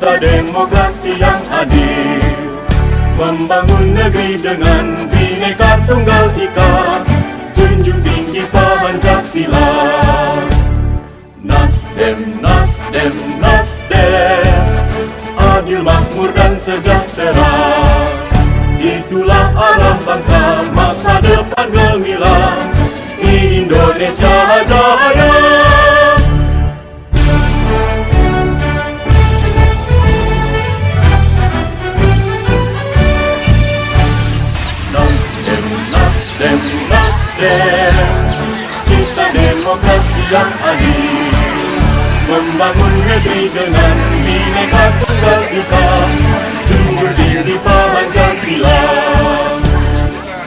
Cipta demokrasi yang adil, membangun negeri dengan Bhinneka Tunggal Ika, junjung tinggi Pancasila. Nasdem, Nasdem, Nasdem, adil, makmur dan sejahtera, itulah arah bangsa, masa depan gemilang, Indonesia Jaya. Nasdem, Nasdem, Nasdem, cipta demokrasi yang adil, membangun negeri dengan Bhinneka Tunggal Ika, junjung tinggi Pancasila.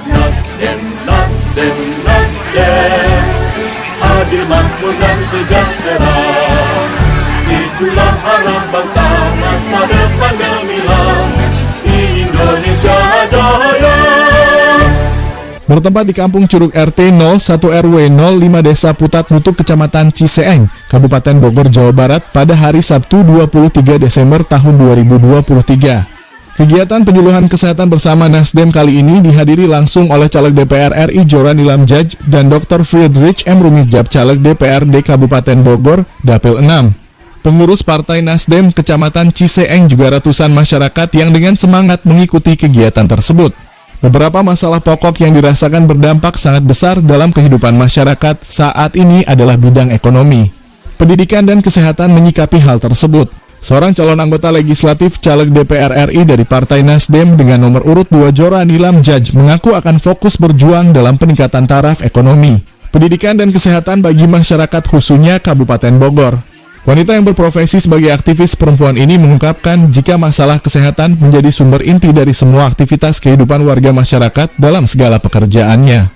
Nasdem, Nasdem, Nasdem, adil, makmur dan sejahtera, itulah arah bangsa, masa depan gemilang, Indonesia Jaya. Bertempat di Kampung Curug RT 01 RW 05 Desa Putat Nutuk, Kecamatan Ciseeng, Kabupaten Bogor, Jawa Barat pada hari Sabtu 23 Desember tahun 2023. Kegiatan penyuluhan kesehatan bersama Nasdem kali ini dihadiri langsung oleh Caleg DPR RI Joran Ilamjaj dan Dr. Friedrich M. Rumijab, Caleg DPRD Kabupaten Bogor, Dapil 6. Pengurus Partai Nasdem Kecamatan Ciseeng juga ratusan masyarakat yang dengan semangat mengikuti kegiatan tersebut. Beberapa masalah pokok yang dirasakan berdampak sangat besar dalam kehidupan masyarakat saat ini adalah bidang ekonomi. Pendidikan dan kesehatan menyikapi hal tersebut. Seorang calon anggota legislatif caleg DPR RI dari Partai Nasdem dengan nomor urut 2 Joran Ilamjaj mengaku akan fokus berjuang dalam peningkatan taraf ekonomi, pendidikan dan kesehatan bagi masyarakat khususnya Kabupaten Bogor. Wanita yang berprofesi sebagai aktivis perempuan ini mengungkapkan jika masalah kesehatan menjadi sumber inti dari semua aktivitas kehidupan warga masyarakat dalam segala pekerjaannya.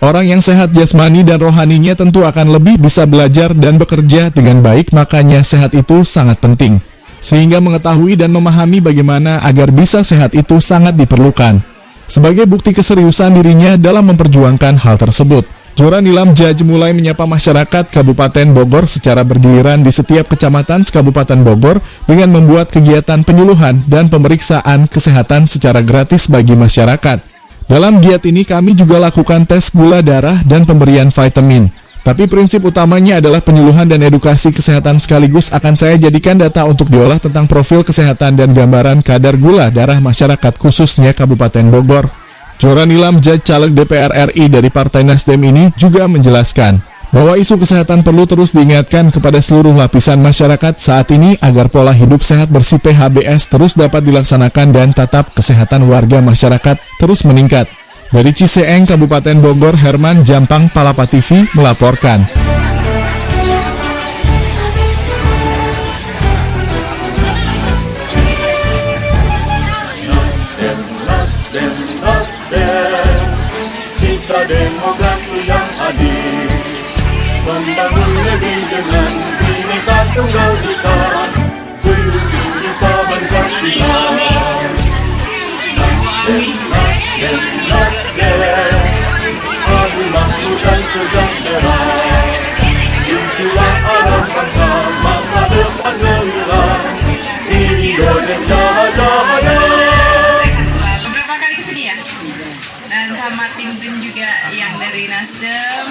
Orang yang sehat jasmani dan rohaninya tentu akan lebih bisa belajar dan bekerja dengan baik, makanya sehat itu sangat penting. Sehingga mengetahui dan memahami bagaimana agar bisa sehat itu sangat diperlukan. Sebagai bukti keseriusan dirinya dalam memperjuangkan hal tersebut, Joran Ilamjaj mulai menyapa masyarakat Kabupaten Bogor secara bergiliran di setiap kecamatan Kabupaten Bogor dengan membuat kegiatan penyuluhan dan pemeriksaan kesehatan secara gratis bagi masyarakat. Dalam giat ini kami juga lakukan tes gula darah dan pemberian vitamin. Tapi prinsip utamanya adalah penyuluhan dan edukasi kesehatan, sekaligus akan saya jadikan data untuk diolah tentang profil kesehatan dan gambaran kadar gula darah masyarakat khususnya Kabupaten Bogor. Joran Ilamjaj, caleg DPR RI dari Partai Nasdem ini juga menjelaskan bahwa isu kesehatan perlu terus diingatkan kepada seluruh lapisan masyarakat saat ini agar pola hidup sehat bersih PHBS terus dapat dilaksanakan dan tatap kesehatan warga masyarakat terus meningkat. Dari Ciseeng, Kabupaten Bogor, Herman Jampang, Palapa TV melaporkan. Cipta demokrasi yang adil, membangun negeri dengan Bhinneka Tunggal Ika, junjung tinggi Pancasila. Nasdem, Nasdem, Nasdem, adil, makmur dan sejahtera, itulah arah bangsa, masa depan gemilang, Indonesia Jaya. Dan sama tim-tim juga yang dari Nasdem,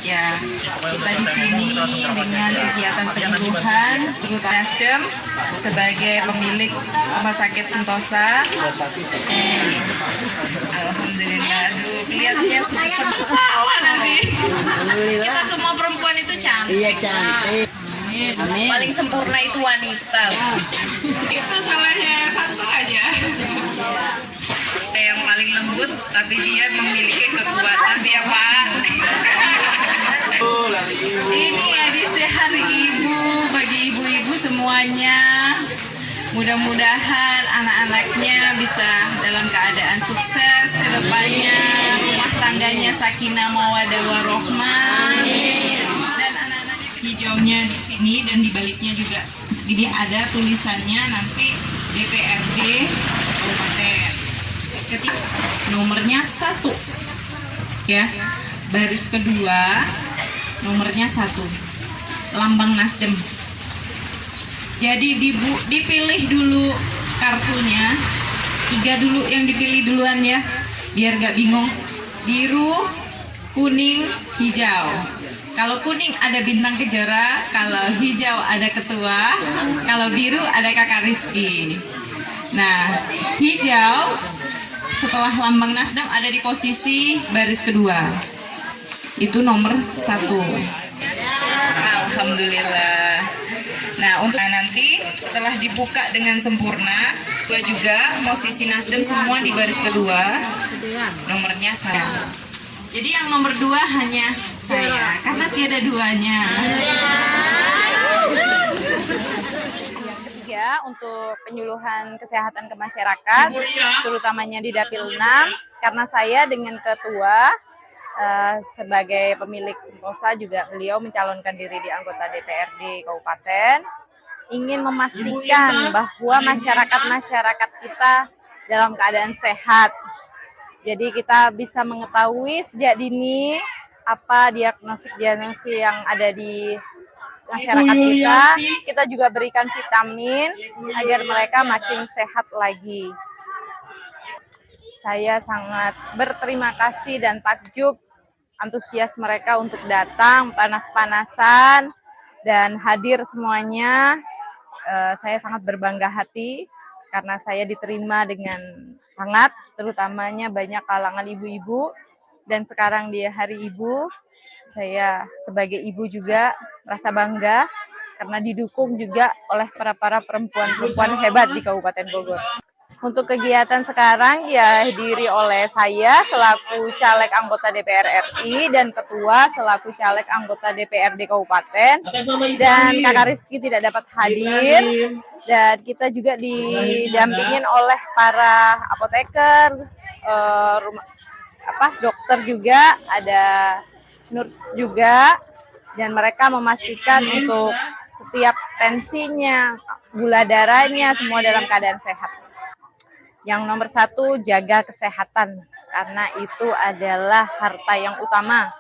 ya kita di sini dengan kegiatan penyuluhan, terutama Nasdem sebagai pemilik Rumah Sakit Sentosa. Alhamdulillah, aduh kelihatannya salah nanti. Kita semua perempuan itu cantik. Iya, cantik. Amin. Paling sempurna itu wanita. Itu salahnya satu aja. Yang paling lembut, tapi dia memiliki kekuatan, ya Pak. Ini edisi Hari Ibu bagi ibu-ibu semuanya. Mudah-mudahan anak-anaknya bisa dalam keadaan sukses ke depannya, rumah tangganya sakinah mawaddah warohmah. Dan anak-anaknya hijaunya di sini dan di baliknya juga segini ada tulisannya nanti DPRD Kabupaten. Ketik nomornya 1 ya, baris kedua nomornya 1, lambang Nasdem Jadi dipilih dulu kartunya, 3 dulu yang dipilih duluan ya, biar gak bingung. Biru, kuning, hijau. Kalau kuning ada bintang kejora, kalau hijau ada ketua, kalau biru ada kakak Rizky. Nah, hijau setelah lambang Nasdem ada di posisi baris kedua. Itu nomor 1. Alhamdulillah. Nah, untuk nanti setelah dibuka dengan sempurna, gua juga posisi Nasdem semua di baris kedua. Nomornya saya. Jadi yang nomor 2 hanya saya, karena tiada duanya. Ketiga, untuk penyuluhan kesehatan ke masyarakat, terutamanya di Dapil 6, karena saya dengan ketua sebagai pemilik Sentosa juga beliau mencalonkan diri di anggota DPRD Kabupaten, ingin memastikan bahwa masyarakat kita dalam keadaan sehat. Jadi kita bisa mengetahui sejak dini apa diagnosis yang ada di masyarakat kita juga berikan vitamin agar mereka makin sehat lagi. Saya sangat berterima kasih dan takjub antusias mereka untuk datang panas-panasan dan hadir semuanya. Saya sangat berbangga hati karena saya diterima dengan hangat, terutamanya banyak kalangan ibu-ibu. Dan sekarang di Hari Ibu, saya sebagai ibu juga merasa bangga karena didukung juga oleh para perempuan-perempuan hebat di Kabupaten Bogor. Untuk kegiatan sekarang dihadiri oleh saya selaku caleg anggota DPR RI dan ketua selaku caleg anggota DPRD Kabupaten, dan kakak Rizky tidak dapat hadir, dan kita juga didampingin oleh para apoteker, dokter juga, ada nurse juga, dan mereka memastikan untuk setiap tensinya, gula darahnya semua dalam keadaan sehat. Yang nomor 1, jaga kesehatan, karena itu adalah harta yang utama.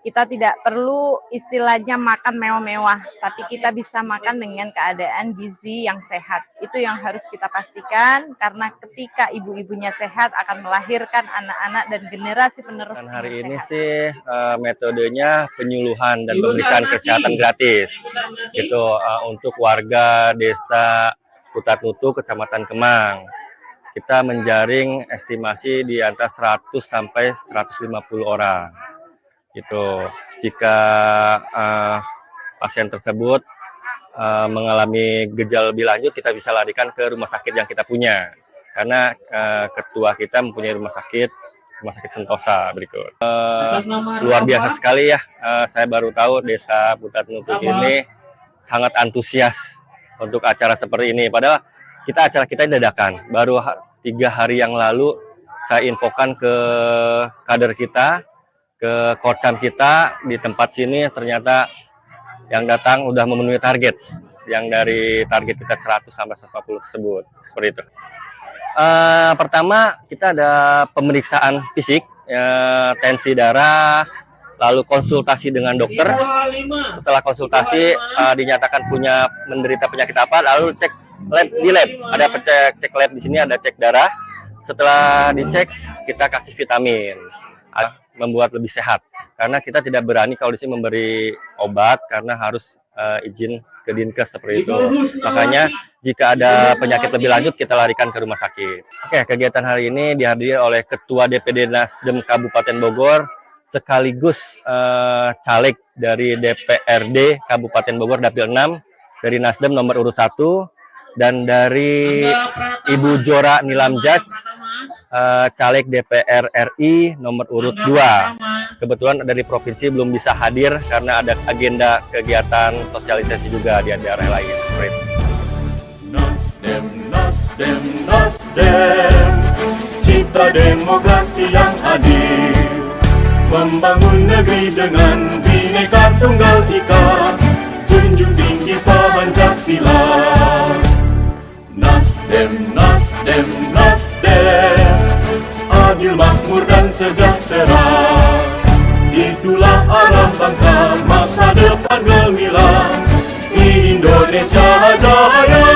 Kita tidak perlu istilahnya makan mewah-mewah, tapi kita bisa makan dengan keadaan gizi yang sehat. Itu yang harus kita pastikan, karena ketika ibu-ibunya sehat akan melahirkan anak-anak dan generasi penerus. Dan hari ini sih metodenya penyuluhan dan pemeriksaan kesehatan gratis, gitu untuk warga desa Putat Nutu, Kecamatan Kemang. Kita menjaring estimasi di antara 100 sampai 150 orang. Gitu. Jika pasien tersebut mengalami gejala lebih lanjut, kita bisa larikan ke rumah sakit yang kita punya. Karena ketua kita mempunyai rumah sakit Sentosa berikut. Luar biasa sekali ya. Saya baru tahu desa Putat Nutu ini sangat antusias untuk acara seperti ini. Padahal acara kita dadakan. Baru 3 hari yang lalu saya infokan ke kader kita, ke korcam kita di tempat sini, ternyata yang datang udah memenuhi target. Yang dari target kita 100 sampai 150 tersebut. Seperti itu. Pertama kita ada pemeriksaan fisik, tensi darah, lalu konsultasi dengan dokter. Setelah konsultasi dinyatakan menderita penyakit apa, lalu cek lab di lab. Ada cek lab di sini, ada cek darah. Setelah dicek kita kasih vitamin, membuat lebih sehat. Karena kita tidak berani kalau di sini memberi obat karena harus izin ke Dinkes seperti itu. Makanya jika ada penyakit lebih lanjut kita larikan ke rumah sakit. Oke, kegiatan hari ini dihadiri oleh Ketua DPD Nasdem Kabupaten Bogor sekaligus caleg dari DPRD Kabupaten Bogor Dapil 6 dari Nasdem nomor urut 1, dan dari Ibu Jora Nilamjaz caleg DPR RI nomor urut 2. Kebetulan dari provinsi belum bisa hadir karena ada agenda kegiatan sosialisasi juga di daerah lain. Nasdem, Nasdem, Nasdem, cipta demokrasi yang adil, membangun negeri dengan Bhinneka Tunggal Ika, junjung tinggi Pancasila. Nasdem, Nasdem, Nasdem, adil, makmur dan sejahtera, itulah arah bangsa masa depan gemilang di Indonesia. Indonesia jaya.